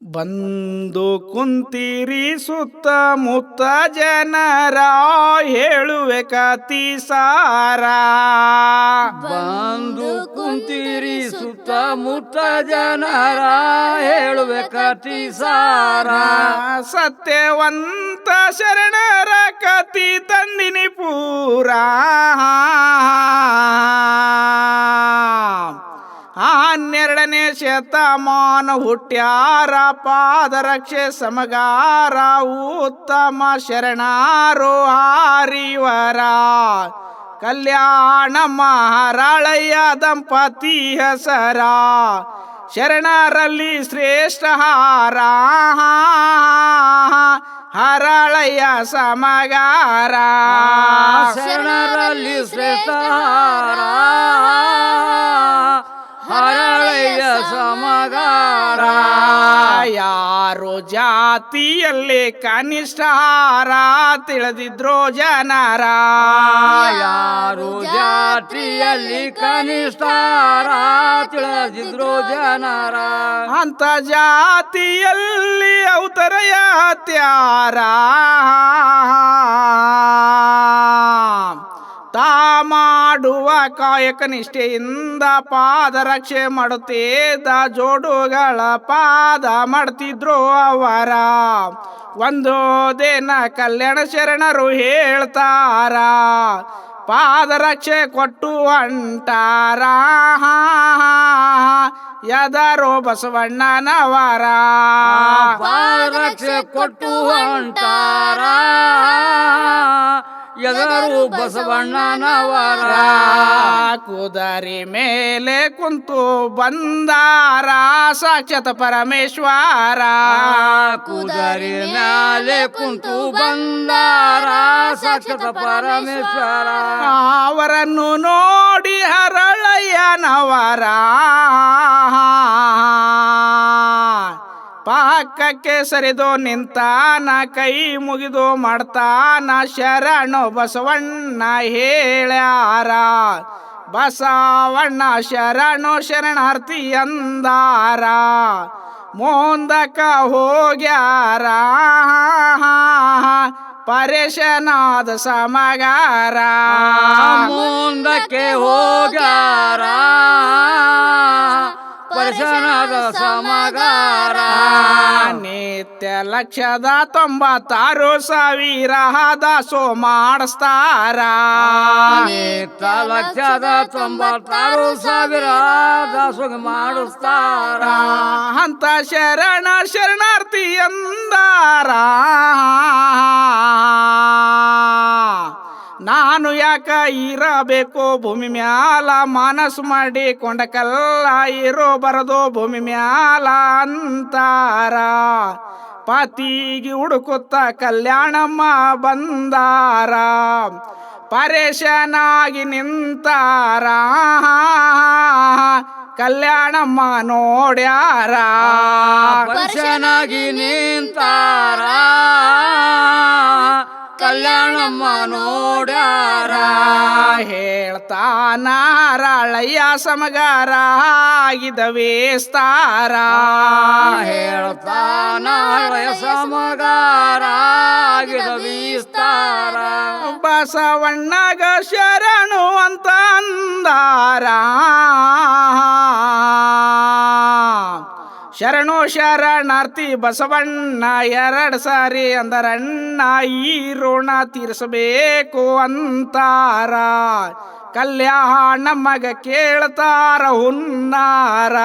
ಬಂದು ಕುಂತೀರಿ ಸುತ್ತಮುತ್ತ ಜನರ ಹೇಳುವೆ ಕತಿ ಸಾರ. ಬಂದು ಕುಂತೀರಿ ಸುತ್ತಮುತ್ತ ಜನರ ಹೇಳುವೆ ಕತಿ ಸಾರ. ಸತ್ಯವಂತ ಶರಣರ ಕತಿ ತಂದಿನಿ ಪೂರ. ಹನ್ನೆರಡನೇ ಶತಮಾನ ಹುಟ್ಟ್ಯಾರ ಪಾದರಕ್ಷೆ ಸಮಗಾರ ಉತ್ತಮ ಶರಣಾರು ಹಾರಿವರ. ಕಲ್ಯಾಣ ಮಹಾರಾಳಯ್ಯ ದಂಪತಿ ಹೆಸರ ಶರಣರಲ್ಲಿ ಶ್ರೇಷ್ಠ ಹಾರ. ಹರಳಯ್ಯ ಸಮಗಾರ ಶರಣರಲ್ಲಿ ಶ್ರೇಷ್ಠ ಹಾರ. ಹರಳಯ್ಯ ಸಮಗಾರ. ಯಾರು ಜಾತಿಯಲ್ಲಿ ಕನಿಷ್ಠ ಹಾರ ತಿಳಿದಿದ್ರು ಜನರ. ಯಾರು ಜಾತಿಯಲ್ಲಿ ಕನಿಷ್ಠಾರ ತಿಳಿದಿದ್ರು ಜನರ. ಅಂತ ಜಾತಿಯಲ್ಲಿ ಅವತರಯ ತ್ಯಾರ. ತಾ ಮಾಡುವ ಕಾಯಕ ನಿಷ್ಠೆಯಿಂದ ಪಾದರಕ್ಷೆ ಮಾಡುತ್ತಿದ್ದ ಜೋಡುಗಳ ಪಾದ ಮಾಡ್ತಿದ್ರು ಅವರ. ಒಂದು ದಿನ ಕಲ್ಯಾಣ ಶರಣರು ಹೇಳ್ತಾರ ಪಾದರಕ್ಷೆ ಕೊಟ್ಟು ಅಂಟಾರ. ಎದರೋ ಬಸವಣ್ಣನವರ ಪಾದರಕ್ಷೆ ಕೊಟ್ಟು ಹೊಂಟಾರ. ಎದರು ಬಸವಣ್ಣನವರ. ಕುದರಿ ಮೇಲೆ ಕುಂತು ಬಂದಾರ ಸಾಕ್ಷಾತ್ ಪರಮೇಶ್ವರ. ಕುದರಿ ಮ್ಯಾಲೆ ಕುಂತು ಬಂದಾರ ಸಾಕ್ಷಾತ್ ಪರಮೇಶ್ವರ. ಅವರನ್ನು ನೋಡಿ ಹರಳಯ್ಯನವರ ಪಕ್ಕಕ್ಕೆ ಸರಿದು ನಿಂತಾನ ಕೈ ಮುಗಿದು ಮಾಡ್ತಾನ ಶರಣು ಬಸವಣ್ಣ ಹೇಳ್ಯಾರ. ಬಸವಣ್ಣ ಶರಣು ಶರಣಾರ್ಥಿ ಎಂದಾರ. ಮುಂದಕ್ಕ ಹೋಗ್ಯಾರ ಪರೇಶನಾದ ಸಮಗಾರ. ಮುಂದಕ್ಕೆ ಹೋಗ್ಯಾರ ಪರೇಶನಾದ ಸಮಗಾರ. ನಿತ್ಯ 1,96,000 ದಾಸೋ ಮಾಡಿಸ್ತಾರ. ನಿತ್ಯ 1,96,000 ದಾಸೋಗ ಮಾಡಿಸ್ತಾರ. ಅಂತ ಶರಣಾರ್ಥಿ ಎಂದಾರ. ನಾನು ಯಾಕ ಇರಬೇಕು ಭೂಮಿ ಮ್ಯಾಲ ಮನಸ್ಸು ಮಾಡಿ ಕೊಂಡಕಲ್ಲ ಇರೋ ಬರದು ಭೂಮಿ ಮ್ಯಾಲ ಅಂತಾರ. ಪತಿಗೆ ಹುಡುಕುತ್ತ ಕಲ್ಯಾಣಮ್ಮ ಬಂದಾರ. ಪರೇಶನಾಗಿ ನಿಂತಾರ ಕಲ್ಯಾಣಮ್ಮ ನೋಡ್ಯಾರ. ಪರೇಶನಾಗಿ ನಿಂತಾರ ಕಲ್ಯಾಣಮ್ಮ ನೋಡ್ಯಾರ. ಹೇಳ್ತಾನ ಹರಳಯ್ಯ ಸಮಗಾರ ಆಗಿದವೇಸ್ತಾರ. ಹೇಳ್ತಾನ ಸಮಗಾರ ಆಗಿದವಿಸ್ತಾರ. ಬಸವಣ್ಣಗ ಶರಣು ಅಂತ ಅಂದಾರ. ಶರಣು ಶರಣಾರ್ಥಿ ಬಸವಣ್ಣ 2 ಸಾರಿ ಅಂದರಣ್ಣ ಈ ಋಣ ತೀರಿಸಬೇಕು ಅಂತಾರ. ಕಲ್ಯಾಣಮ್ಮಗ ಕೇಳ್ತಾರ ಹುನ್ನಾರ.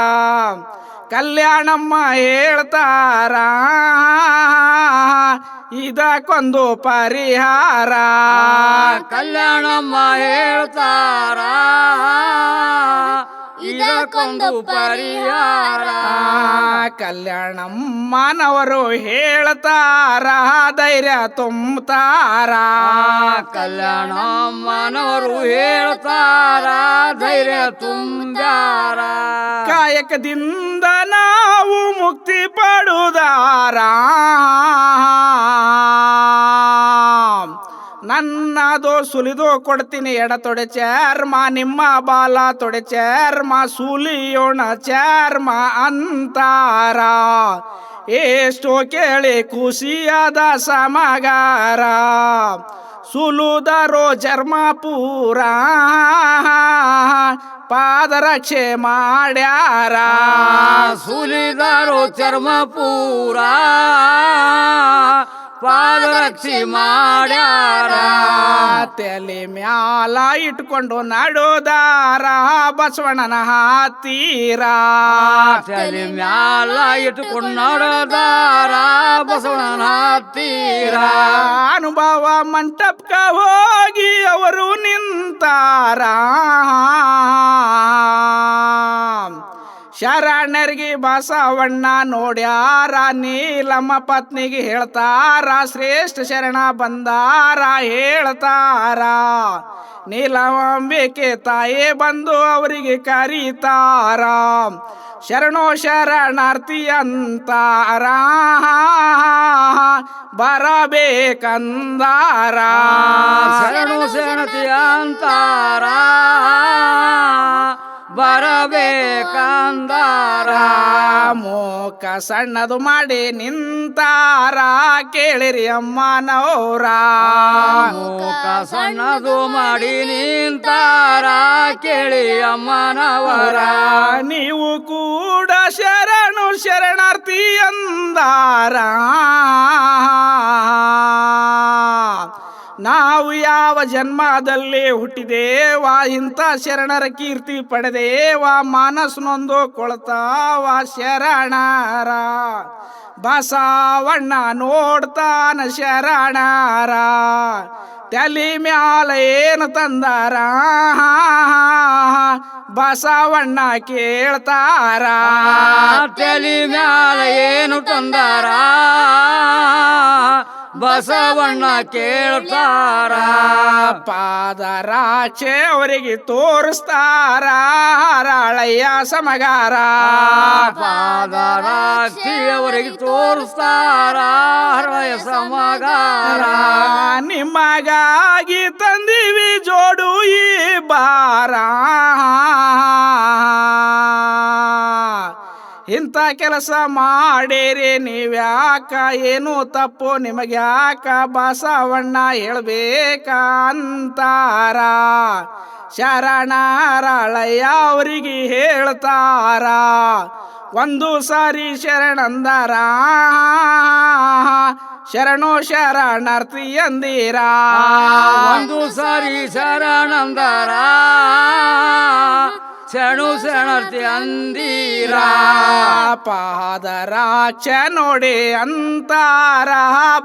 ಕಲ್ಯಾಣಮ್ಮ ಹೇಳ್ತಾರ ಇದಕ್ಕೊಂದು ಪರಿಹಾರ. ಕಲ್ಯಾಣಮ್ಮ ಹೇಳ್ತಾರ ಇದಕ್ಕೊಂದು ಪರಿಹಾರ. ಕಲ್ಯಾಣಮ್ಮನವರು ಹೇಳ್ತಾರ ಧೈರ್ಯ ತುಂಬತಾರ. ಕಲ್ಯಾಣಮ್ಮನವರು ಹೇಳ್ತಾರ ಧೈರ್ಯ ತುಂಬ್ಯಾರ. ಕಾಯಕದಿಂದ ನಾವು ಮುಕ್ತಿ ಪಡುದಾರ. ನನ್ನದು ಸುಲಿದು ಕೊಡ್ತೀನಿ ಎಡ ತೊಡೆ ಚರ್ಮ, ನಿಮ್ಮ ಬಾಲ ತೊಡೆ ಚರ್ಮ ಸುಲಿಯೋಣ ಚರ್ಮ ಅಂತಾರ. ಎಷ್ಟೋ ಕೇಳಿ ಖುಷಿಯಾದ ಸಮಗಾರ ಸುಲುದರೋ ಜರ್ಮಾಪುರ ಪಾದರಕ್ಷೆ ಮಾಡ್ಯಾರ ಸುಲಿದಾರೋ ಚರ್ಮಪೂರ ಪಾದರಕ್ಷಿ ಮಾಡ್ಯಾರ ತಲೆ ಮ್ಯಾಲ ಇಟ್ಕೊಂಡು ನಡೋದಾರ ಬಸವಣ್ಣನ ಹತ್ತೀರ ತಲೆ ಮ್ಯಾಲ ಇಟ್ಟುಕೊಂಡು ನೋಡೋದಾರ ಬಸವಣ್ಣನ ಹತ್ತೀರ ಅನುಭವ ಮಂಟಪಕ ಹೋಗಿ ಅವರು ನಿಂತಾರ ಶರಣರಿಗೆ ಬಸವಣ್ಣ ನೋಡ್ಯಾರ ನೀಲಮ್ಮ ಪತ್ನಿಗೆ ಹೇಳ್ತಾರ ಶ್ರೇಷ್ಠ ಶರಣ ಬಂದಾರ ಹೇಳ್ತಾರ ನೀಲಂಬಿಕೆ ತಾಯೇ ಬಂದು ಅವರಿಗೆ ಕರೀತಾರ ಶರಣೋ ಶರಣಾರ್ಥಿ ಅಂತಾರ ಬರಬೇಕಂದಾರ ಶರಣು ಶರಣತಿ ಅಂತಾರ ಬರಬೇಕಂದಾರ ಮೋಕ ಸಣ್ಣದು ಮಾಡಿ ನಿಂತಾರ ಕೇಳಿರಿ ಅಮ್ಮನವರ ಮೂಕ ಸಣ್ಣದು ಮಾಡಿ ನಿಂತಾರ ಕೇಳಿ ಅಮ್ಮನವರ ನೀವು ಕೂಡ ಶರಣು ಶರಣಾರ್ಥಿ ಅಂದಾರ ನಾವು ಯಾವ ಜನ್ಮದಲ್ಲಿ ಹುಟ್ಟಿದೇವ ಇಂಥ ಶರಣರ ಕೀರ್ತಿ ಪಡೆದೇವ ಮನಸ್ಸು ಕೊಳ್ತಾವ ಶರಣರ ಬಸವಣ್ಣ ನೋಡ್ತಾನ ಶರಣರ ತಲೆ ಮ್ಯಾಲ ಏನು ತಂದಾರ ಬಸವಣ್ಣ ಕೇಳ್ತಾರ ತಲೆ ಮ್ಯಾಲ ಏನು ತಂದಾರ ಬಸವಣ್ಣ ಕೇಳ್ತಾರ ಪಾದರಾಕ್ಷೆ ಅವರಿಗೆ ತೋರಿಸ್ತಾರ ಹರಳಯ್ಯ ಸಮಗಾರ ಪಾದರಾಕ್ಷಿ ಅವರಿಗೆ ತೋರಿಸ್ತಾರ ಹರಳಯ್ಯ ಸಮಗಾರ ನಿಮಗಾಗಿ ತಂದಿವಿ ಜೋಡು ಈ ಬಾರ ಇಂಥ ಕೆಲಸ ಮಾಡಿರಿ ನೀವ್ಯಾಕ ಏನು ತಪ್ಪು ನಿಮಗ್ಯಾಕ ಬಸವಣ್ಣ ಹೇಳ್ಬೇಕ ಅಂತಾರ ಶರಣರಳಯ್ಯ ಅವರಿಗೆ ಹೇಳ್ತಾರ ಒಂದು ಸಾರಿ ಶರಣಂದರ ಶರಣೋ ಶರಣಾರ್ಥಿ ಅಂದಿರ ಒಂದು ಸಾರಿ ಶರಣಂದರ ಶರಣು ಶರಣಾರ್ಥಿ ಅಂದಿರ ಪಾದರಾಕ್ಷ ನೋಡಿ ಅಂತಾರ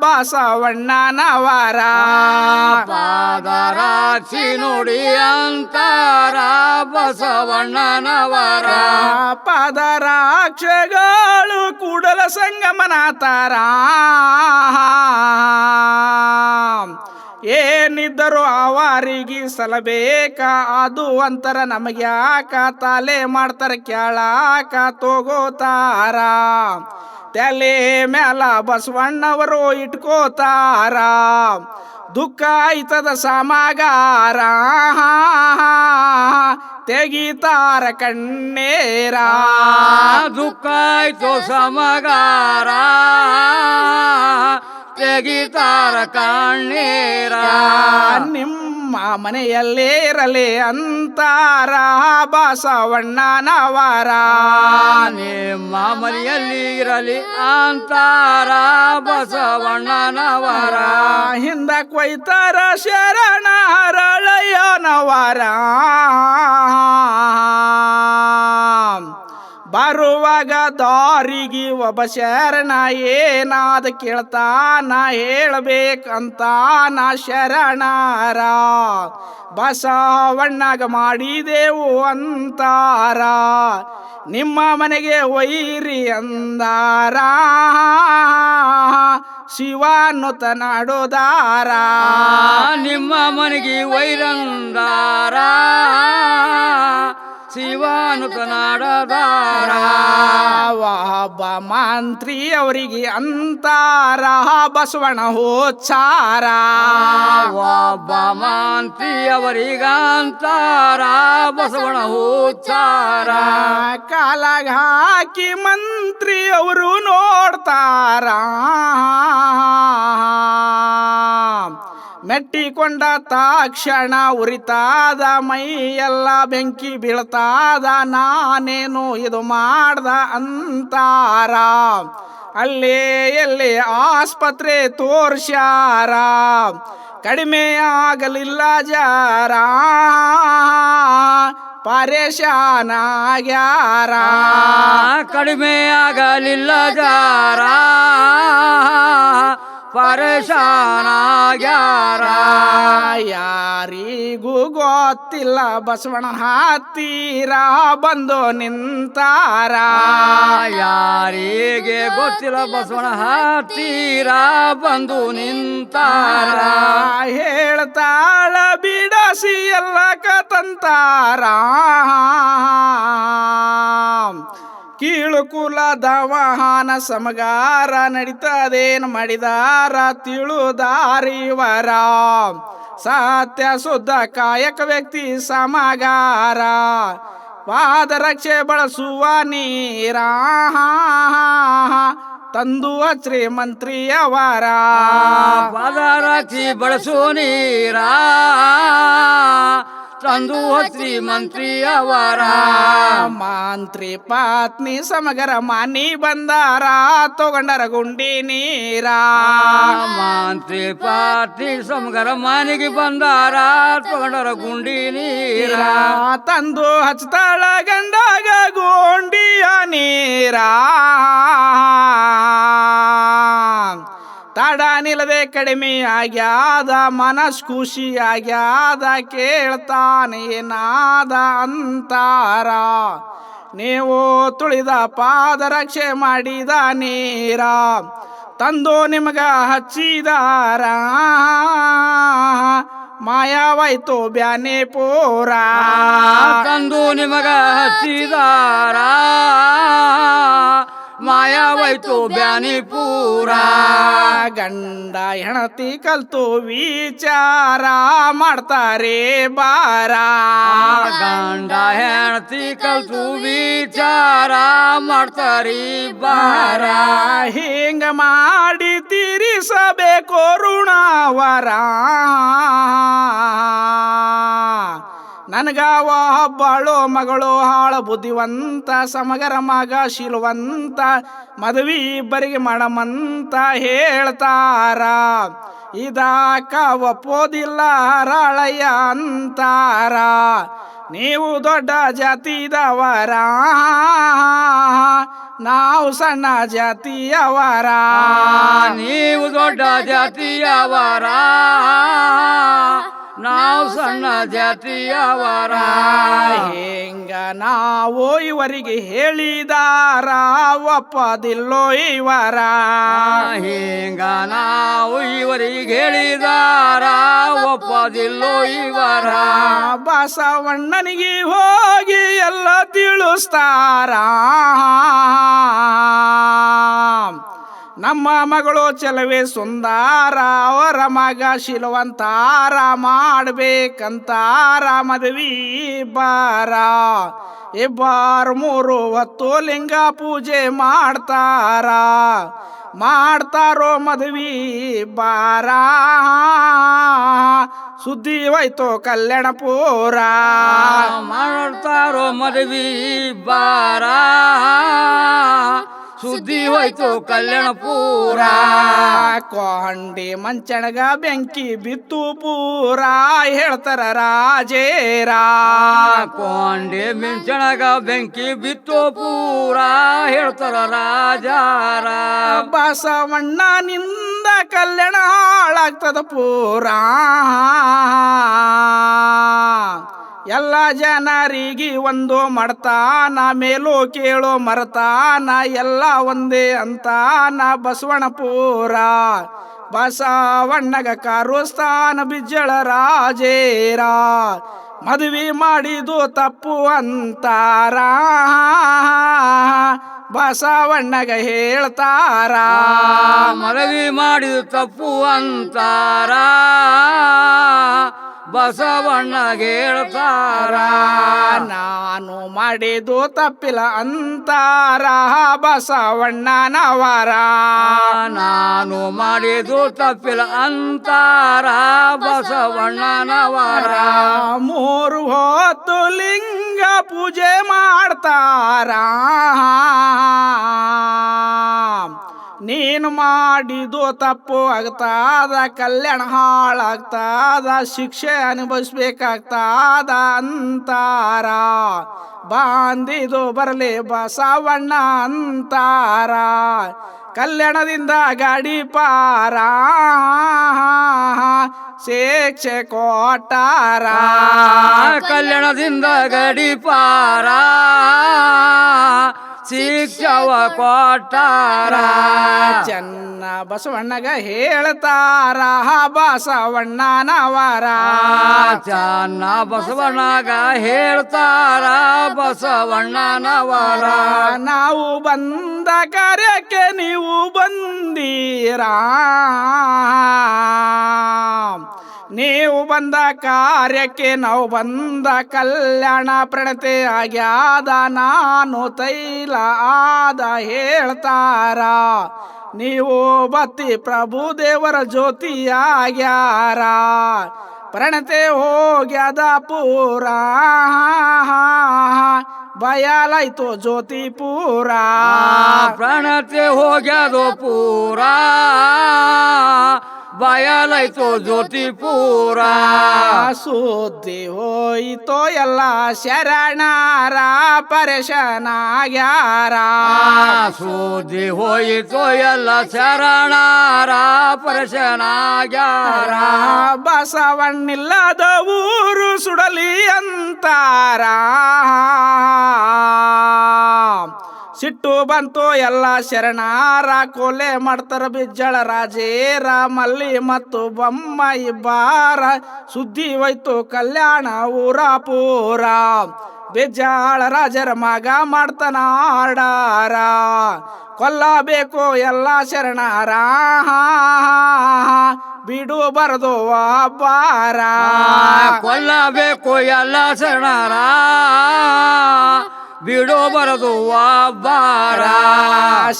ಬಸವಣ್ಣನವರ ಪಾದರಾಕ್ಷಿ ನೋಡಿ ಅಂತಾರ ಬಸವಣ್ಣನವರ ಪಾದರಾಕ್ಷಗಳು ಕೂಡಲ ಸಂಗಮನಾತಾರ ಏನಿದ್ದರೂ ಅವರಿಗೆ ಸಲಬೇಕ ಅದು ಅಂತರ ನಮಗ್ಯಾಕ ತಲೆ ಮಾಡ್ತಾರ ಕೇಳಾಕ ತಗೋತಾರ ತಲೆ ಮ್ಯಾಲ ಬಸವಣ್ಣವರು ಇಟ್ಕೋತಾರ ದುಃಖ ಆಯ್ತದ ಸಮಗಾರ ತೆಗಿತಾರ ಕಣ್ಣೇರ ದುಃಖ ಆಯ್ತು ಸಮಗಾರ ತೆಗಿತಾರ ಕಣ್ಣೀರ ನಿಮ್ಮ ಮನೆಯಲ್ಲೇ ಇರಲಿ ಅಂತಾರ ಬಸವಣ್ಣನವರ ನಿಮ್ಮ ಮನೆಯಲ್ಲಿ ಇರಲಿ ಅಂತಾರ ಬಸವಣ್ಣನವರ ಹಿಂದ ಕೊಯ್ತಾರ ಶರಣರಳಯ್ಯನವರ ಬರುವಾಗ ದಾರಿಗೆ ಒಬ್ಬ ಶರಣ ಏನಾದ ಕೇಳ್ತಾನ ಹೇಳ್ಬೇಕಂತ ನಾ ಶರಣರ ಬಸವಣ್ಣಗ ಮಾಡಿದೆವು ಅಂತಾರ ನಿಮ್ಮ ಮನೆಗೆ ಒಯ್ಯಿರಿ ಅಂದಾರ ಶಿವನುತ ನಾಡೋದಾರ ನಿಮ್ಮ ಮನೆಗೆ ವೈರಂದಾರ ಶಿವನುತ ನಾಡದಾರ ಒಬ್ಬ ಮಂತ್ರಿ ಅವರಿಗೆ ಅಂತಾರ ಬಸವಣ್ಣ ಹೋಚಾರ ಒಬ್ಬ ಮಂತ್ರಿ ಅವರಿಗಂತಾರ ಬಸವಣ್ಣ ಹುಚ್ಚಾರ ಕಾಲಾಗ ಹಾಕಿ ಮಂತ್ರಿ ಅವರು ನೋಡ್ತಾರ ಮೆಟ್ಟಿಕೊಂಡ ತಕ್ಷಣ ಉರಿತಾದ ಮೈ ಎಲ್ಲ ಬೆಂಕಿ ಬೀಳ್ತಾದ ನಾನೇನು ಇದು ಮಾಡ್ದ ಅಂತಾರ ಅಲ್ಲೇ ಎಲ್ಲಿ ಆಸ್ಪತ್ರೆ ತೋರ್ಸ್ಯಾರ ಕಡಿಮೆ ಆಗಲಿಲ್ಲ ಜಾರ ಪರೇಶಾನ ಆಗ್ಯಾರ ಕಡಿಮೆ ಆಗಲಿಲ್ಲ ಜಾರ ಪರೇಶಾನಾಗ್ಯಾರ ಯಾರಿಗೂ ಗೊತ್ತಿಲ್ಲ ಬಸವಣ್ಣ ಹತ್ತೀರ ಬಂದು ನಿಂತಾರ ಯಾರಿಗೆ ಗೊತ್ತಿಲ್ಲ ಬಸವಣ್ಣ ಹತ್ತೀರ ಬಂದು ನಿಂತಾರ ಹೇಳ್ತಾಳ ಬಿಡಸಿ ಎಲ್ಲ ಕತಂತಾರ ಕೀಳು ಕುಲದ ವಾಹನ ಸಮಗಾರ ನಡೀತದೇನು ಮಾಡಿದಾರ ತಿಳುದಾರಿವರ ಸತ್ಯ ಶುದ್ಧ ಕಾಯಕ ವ್ಯಕ್ತಿ ಸಮಗಾರ ಪಾದರಕ್ಷೆ ಬಳಸುವ ನೀರ ತಂದು ಹಚ್ರಿ ಮಂತ್ರಿಯವರ ಪಾದರಕ್ಷಿ ಬಳಸು ನೀರ ತಂದು ಹಚ್ರಿ ಮಂತ್ರಿಯವರ ಮಂತ್ರಿ ಪತ್ನಿ ಸಮಗರ ಮಾನಿ ಬಂದಾರ ತಗೊಂಡರ ಗುಂಡಿ ನೀರ ಮಂತ್ರಿ ಪಾರ್ಟಿ ಸಮಗರ ಮನೆಗೆ ಬಂದಾರ ತಗೊಂಡರ ಗುಂಡಿ ನೀರ ತಂದು ಹಚ್ತಾಳ ಗಂಡಾಗ ಗುಂಡಿಯ ನೀರ ತಡ ನಿಲ್ಲದೆ ಕಡಿಮೆ ಆಗ್ಯಾದ ಮನಸ್ ಖುಷಿ ಆಗ್ಯಾದ ಕೇಳ್ತಾನೇನಾದ ಅಂತಾರ ನೀವು ತುಳಿದ ಪಾದರಕ್ಷೆ ಮಾಡಿದ ನೀರ ತಂದು ನಿಮಗ ಹಚ್ಚಿದಾರ ಮಾಯಾವಾಯ್ತು ಬ್ಯಾನೆ ಪೂರ ತಂದು ನಿಮಗ ಹಚ್ಚಿದಾರ ಮಾಯಾವಾಯ್ತು ಬ್ಯಾನಿ ಪೂರ ಗಂಡ ಹೆಣತಿ ಕಲ್ತು ವಿಚಾರ ಮಾಡ್ತಾರೆ ಬಾರ ಗಂಡ ಹೆಂಡತಿ ಕಲ್ತು ವಿಚಾರ ಮಾಡ್ತಾರಿ ಬಾರ ಹಿಂಗ ಮಾಡಿ ತೀರಿಸಬೇಕು ಋಣವರ ನನಗ ಒಬ್ಬಳು ಮಗಳು ಹಾಳ ಬುದ್ಧಿವಂತ ಸಮಗರ ಮಗ ಶೀಲವಂತ ಮದುವೆ ಇಬ್ಬರಿಗೆ ಮಾಡಮಂತ ಹೇಳ್ತಾರ ಇದಾಕ ಒಪ್ಪೋದಿಲ್ಲ ರಾಳಯ್ಯ ಅಂತಾರ ನೀವು ದೊಡ್ಡ ಜಾತಿದವರ ನಾವು ಸಣ್ಣ ಜಾತಿಯವರ ನೀವು ದೊಡ್ಡ ಜಾತಿಯವರ ನಾವು ಸಣ್ಣ ಜಾತಿಯವರ ಹೆಂಗ ನಾವು ಇವರಿಗೆ ಹೇಳಿದಾರ ಒಪ್ಪದಿಲ್ಲೋ ಇವರ ಹಿಂಗ ನಾವು ಇವರಿಗೆ ಹೇಳಿದಾರ ಒಪ್ಪದಿಲ್ಲೋ ಇವರ ಬಸವಣ್ಣನಿಗೆ ಹೋಗಿ ಎಲ್ಲ ತಿಳಿಸ್ತಾರ ನಮ್ಮ ಮಗಳು ಚೆಲುವೆ ಸುಂದಾರ ಅವರ ಮಗ ಶಿಲವಂತಾರ ಮಾಡ್ಬೇಕಂತಾರ ಮದುವೆ ಬಾರ ಇಬ್ಬರು 3 ಹೊತ್ತು ಲಿಂಗ ಪೂಜೆ ಮಾಡ್ತಾರೋ ಮದುವೆ ಬಾರ ಸುದ್ದಿ ಹೋಯ್ತು ಕಲ್ಯಾಣಪುರ ಮಾಡ್ತಾರೋ ಮದುವೆ ಬಾರ ಸುದ್ದಿ ಹೋಯ್ತು ಕಲ್ಯಾಣಪುರ ಕೊಂಡಿ ಮಂಚಣಗ ಬೆಂಕಿ ಬಿತ್ತು ಪೂರ ಹೇಳ್ತಾರ ರಾಜೇರ ಕೊಂಡೆ ಮಿಂಚಣಗ ಬೆಂಕಿ ಬಿತ್ತು ಪೂರ ಹೇಳ್ತಾರ ರಾಜಾರ ಬಸವಣ್ಣನಿಂದ ಕಲ್ಯಾಣ ಹಾಳಾಗ್ತದ ಪೂರ ಎಲ್ಲ ಜನರಿಗೆ ಒಂದು ಮಾಡ್ತಾನ ಮೇಲೂ ಕೇಳೋ ಮರತಾನ ಎಲ್ಲ ಒಂದೇ ಅಂತಾನ ಬಸವಣ್ಣಪುರ ಬಸವಣ್ಣಗ ಕಾರುಸ್ತಾನ ಬಿಜ್ಜಳ ರಾಜೇರ ಮದುವೆ ಮಾಡಿದು ತಪ್ಪು ಅಂತಾರ ಬಸವಣ್ಣಗ ಹೇಳ್ತಾರ ಮನವಿ ಮಾಡಿದ ತಪ್ಪು ಅಂತಾರ ಬಸವಣ್ಣಗೆ ಹೇಳ್ತಾರ ನಾನು ಮಾಡಿದು ತಪ್ಪಿಲ್ಲ ಅಂತಾರ ಬಸವಣ್ಣನವರ ನಾನು ಮಾಡಿದು ತಪ್ಪಿಲ್ಲ ಅಂತಾರ ಬಸವಣ್ಣನವರ ಮೂರು ಹೊತ್ತು ಲಿಂಗ ಪೂಜೆ ಮಾಡ್ತಾರ ನೀನು ಮಾಡಿದು ತಪ್ಪು ಆಗ್ತಾದ ಕಲ್ಯಾಣ ಹಾಳಾಗ್ತಾದ ಶಿಕ್ಷೆ ಅನುಭವಿಸ್ಬೇಕಾಗ್ತಾದ ಅಂತಾರ ಬಾಂದಿದು ಬರಲಿ ಬಸವಣ್ಣ ಅಂತಾರ ಕಲ್ಯಾಣದಿಂದ ಗಾಡಿ ಪಾರ ಶಿಕ್ಷೆ ಕೊಟ್ಟಾರ ಕಲ್ಯಾಣದಿಂದ ಗಡಿ ಪಾರ ಶಿಕ್ಷವ ಕೊಟ್ಟಾರ ಚೆನ್ನ ಬಸವಣ್ಣಗ ಹೇಳ್ತಾರ ಬಸವಣ್ಣನವರ ಚನ್ನ ಬಸವಣ್ಣಗ ಹೇಳ್ತಾರ ಬಸವಣ್ಣನವರ ನಾವು ಬಂದ ಕಾರ್ಯಕ್ಕೆ ನೀವು ಬಂದೀರಾ ನೀವು ಬಂದ ಕಾರ್ಯಕ್ಕೆ ನಾವು ಬಂದ ಕಲ್ಯಾಣ ಪ್ರಣತೆ ಆಗ್ಯಾದ ನಾನು ತೈಲ ಆದ ಹೇಳ್ತಾರ ನೀವು ಬತ್ತಿ ಪ್ರಭು ದೇವರ ಜ್ಯೋತಿಯಾಗ್ಯಾರ ಪ್ರಣತೆ ಹೋಗ್ಯದ ಪೂರ ಬಯಲಾಯ್ತು ಜ್ಯೋತಿ ಪೂರ ಪ್ರಣತೆ ಹೋಗ್ಯದು ಪೂರ ಬಯಲಾಯ್ತು ಜ್ಯೋತಿ ಪೂರ ಸುದ್ದಿ ಹೋಯಿತೋ ಎಲ್ಲ ಶರಣರ ಪರೇಶನಾಗ್ಯಾರ ಸುದ್ದಿ ಹೋಯಿತು ಎಲ್ಲ ಶರಣರ ಪರಶನಾಗ್ಯಾರ ಬಸವಣ್ಣಿಲ್ಲದ ಊರು ಸುಡಲಿ ಅಂತಾರ ಸಿಟ್ಟು ಬಂತು ಎಲ್ಲ ಶರಣಾರ ಕೊಲೆ ಮಾಡ್ತಾರ ಬಿಜ್ಜಳ ರಾಜೇರ ಮಲ್ಲಿ ಮತ್ತು ಬೊಮ್ಮ ಇಬ್ಬಾರ ಸುದ್ದಿ ಹೋಯ್ತು ಕಲ್ಯಾಣ ಊರ ಪೂರ ಬಿಜ್ಜಾಳ ರಾಜರ ಮಗ ಮಾಡ್ತಾನ ಆಡಾರ ಕೊಲ್ಲಬೇಕು ಎಲ್ಲ ಶರಣಾರ ಬಿಡು ಬರದು ಒಬ್ಬಾರ ಕೊಲ್ಲಬೇಕು ಎಲ್ಲ ಶರಣರ ಬಿಡು ಬರದು ಒಬ್ಬಾರ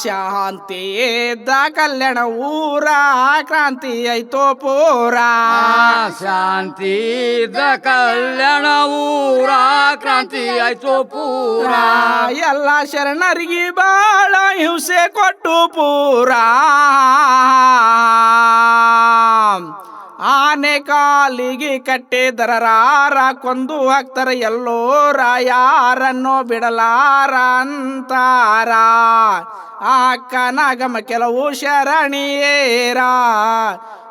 ಶಾಂತಿ ಇದ್ದ ಕಲ್ಯಾಣ ಊರ ಕ್ರಾಂತಿ ಆಯ್ತು ಪೂರ ಶಾಂತಿ ಕಲ್ಯಾಣ ಊರ ಕ್ರಾಂತಿ ಆಯ್ತು ಪೂರ ಎಲ್ಲ ಶರಣರಿಗೆ ಬಾಳ ಹಿಂಸೆ ಕೊಟ್ಟು ಪೂರ ಆನೆ ಕಾಲಿಗೆ ಕಟ್ಟಿದರಾರ ಕೊಂದು ಹಾಕ್ತಾರ ಎಲ್ಲೋರ ಯಾರನ್ನೋ ಬಿಡಲಾರ ಅಂತಾರ ಆಕ್ಕನಾಗಮ ಕೆಲವು ಶರಣಿಯೇರ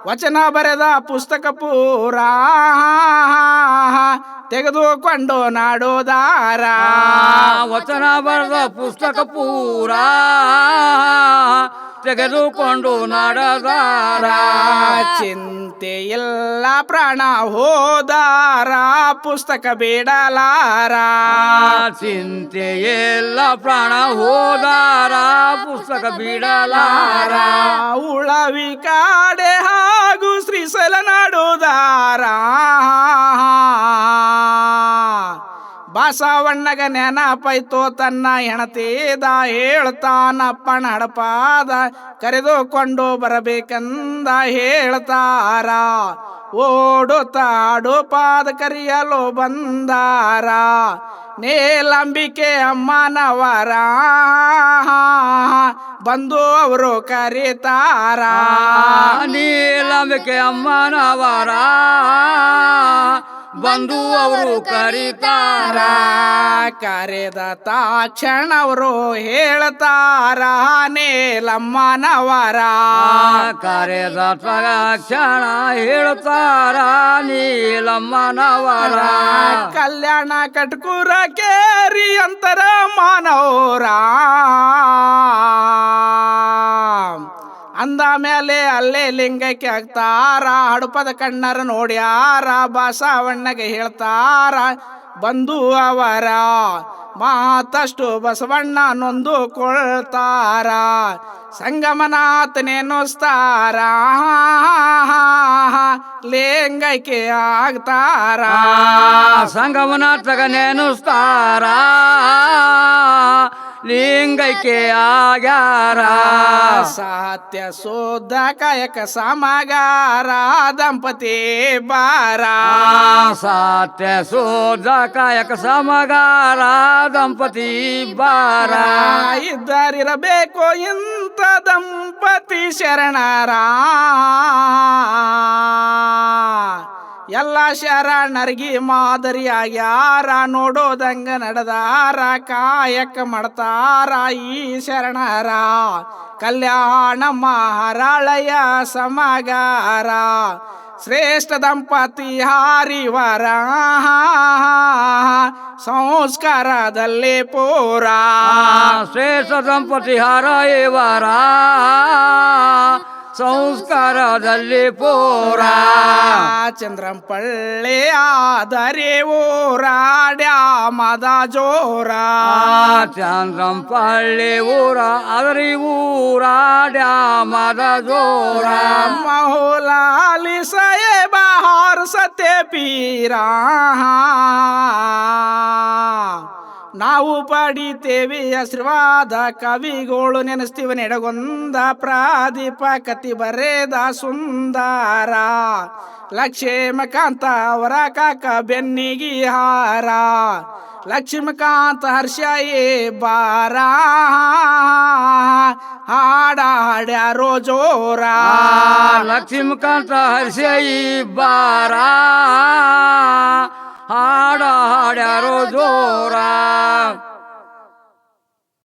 ವಚನ ಬರೆದ ಪುಸ್ತಕ ಪೂರ ತೆಗೆದುಕೊಂಡು ನಾಡೋದಾರ ವಚನ ಬರೆದ ಪುಸ್ತಕ ಪೂರ ತೆಗೆದುಕೊಂಡು ನಾಡದಾರ ಚಿಂತೆ ಎಲ್ಲ ಪ್ರಾಣ ಹೋದಾರ ಪುಸ್ತಕ ಬಿಡಲಾರ ಚಿಂತೆ ಎಲ್ಲ ಪ್ರಾಣ ಹೋದಾರ ಪುಸ್ತಕ ಬಿಡಲಾರ ಉಳವಿ ಕಾಡೆ ಹಾಗೂ ಶ್ರೀಶೈಲ ನಾಡೋದಾರ ಬಸವಣ್ಣಗ ನೆನಪೈತೋ ತನ್ನ ಹೆಣತಿದ ಹೇಳ್ತಾನಪ್ಪನ ಹಡಪಾದ ಕರೆದುಕೊಂಡು ಬರಬೇಕಂದ ಹೇಳ್ತಾರ ಓಡುತ್ತಾಡು ಪಾದ ಕರಿಯಲು ಬಂದಾರ ನೇಲಂಬಿಕೆ ಅಮ್ಮನವರ ಬಂದು ಅವರು ಕರೀತಾರ ನೀಲಂಬಿಕೆ ಅಮ್ಮನವರ ಬಂದು ಅವರು ಕರೀತಾರ ಕರೆದ ತಕ್ಷಣ ಅವರು ಹೇಳ್ತಾರ ನೇಲಮ್ಮನವರ ಕರೆದ ತಕ್ಷಣ ಹೇಳ್ತಾರ ನೀಲಮ್ಮನವರ ಕಲ್ಯಾಣ ಕಟ್ಕೂರ ಕೇರಿ ಅಂತರ ಮಾನವರ ಅಂದ ಮೇಲೆ ಅಲ್ಲೇ ಲಿಂಗಕ್ಕೆ ಹಾಕ್ತಾರ ಹಡುಪದ ಕಣ್ಣರ ನೋಡ್ಯಾರ ಬಸವಣ್ಣಗೆ ಹೇಳ್ತಾರ ಬಂದು ಅವರ ಮಾತಷ್ಟು ಬಸವಣ್ಣ ನೊಂದುಕೊಳ್ತಾರ ಸಂಗಮನಾಥನೇನೋಸ್ತಾರ ಲಿಂಗಕ್ಕೆ ಆಗ್ತಾರ ಸಂಗಮನಾಥಗ ನೆನುಸ್ತಾರ ಲಿಂಗೈಕೆ ಆಗ್ಯಾರ ಸತ್ಯ ಶುದ್ಧ ಕಾಯಕ ಸಮಗಾರ ದಂಪತಿ ಬಾರ ಸತ್ಯ ಶುದ್ಧ ಕಾಯಕ ಸಮಗಾರ ದಂಪತಿ ಬಾರ ಇದ್ದರಿರಬೇಕು ಇಂಥ ದಂಪತಿ ಶರಣರ ಎಲ್ಲ ಶರಣರ್ಗಿ ಮಾದರಿಯಾಗ್ಯಾರ ನೋಡೋದಂಗ ನಡೆದಾರ ಕಾಯಕ ಮಾಡ್ತಾರ ಈ ಶರಣರ ಕಲ್ಯಾಣ ಮಹಾರಾಳಯ ಸಮಗಾರ ಶ್ರೇಷ್ಠ ದಂಪತಿ ಹಾರಿವರ ಸಂಸ್ಕಾರದಲ್ಲಿ ಪೂರ ಶ್ರೇಷ್ಠ ದಂಪತಿ ಹರಯವರ ಸಂಸ್ಕಾರದಲ್ಲಿ ಪೂರ ಚಂದ್ರಂಪಳ್ಳಿ ಆದರೆ ಊರಾಡ್ಯಾ ಮದ ಜೋರ ಚಂದ್ರಂಪಳ್ಳಿ ಊರ ಅದರಿ ಊರ ಡ್ಯಾಮದ ಜೋರ ಮಹುಲಾಲಿ ಸಾಹೇಬ ಹಾರ್ ಸತ್ಯ ಪೀರ ನಾವು ಪಡಿತೇವಿ ಆಶೀರ್ವಾದ ಕವಿಗಳು ನೆನೆಸ್ತೀವಿ ನೆಡಗೊಂದ ಪ್ರಾದೀಪ ಕತಿ ಬರೆದ ಸುಂದರ ಲಕ್ಷ್ಮೀಕಾಂತ ಅವರ ಕಾಕ ಬೆನ್ನಿಗಿ ಹಾರ ಲಕ್ಷ್ಮೀಕಾಂತ ಹರ್ಷ ಬಾರ ಹಾಡ್ಯಾರೋ ಜೋರ ಲಕ್ಷ್ಮೀಕಾಂತ ಹರ್ಷಯಿ ಬಾರ ಹಾಡ ಹಾಡ್ಯಾರೋ ಜೋರ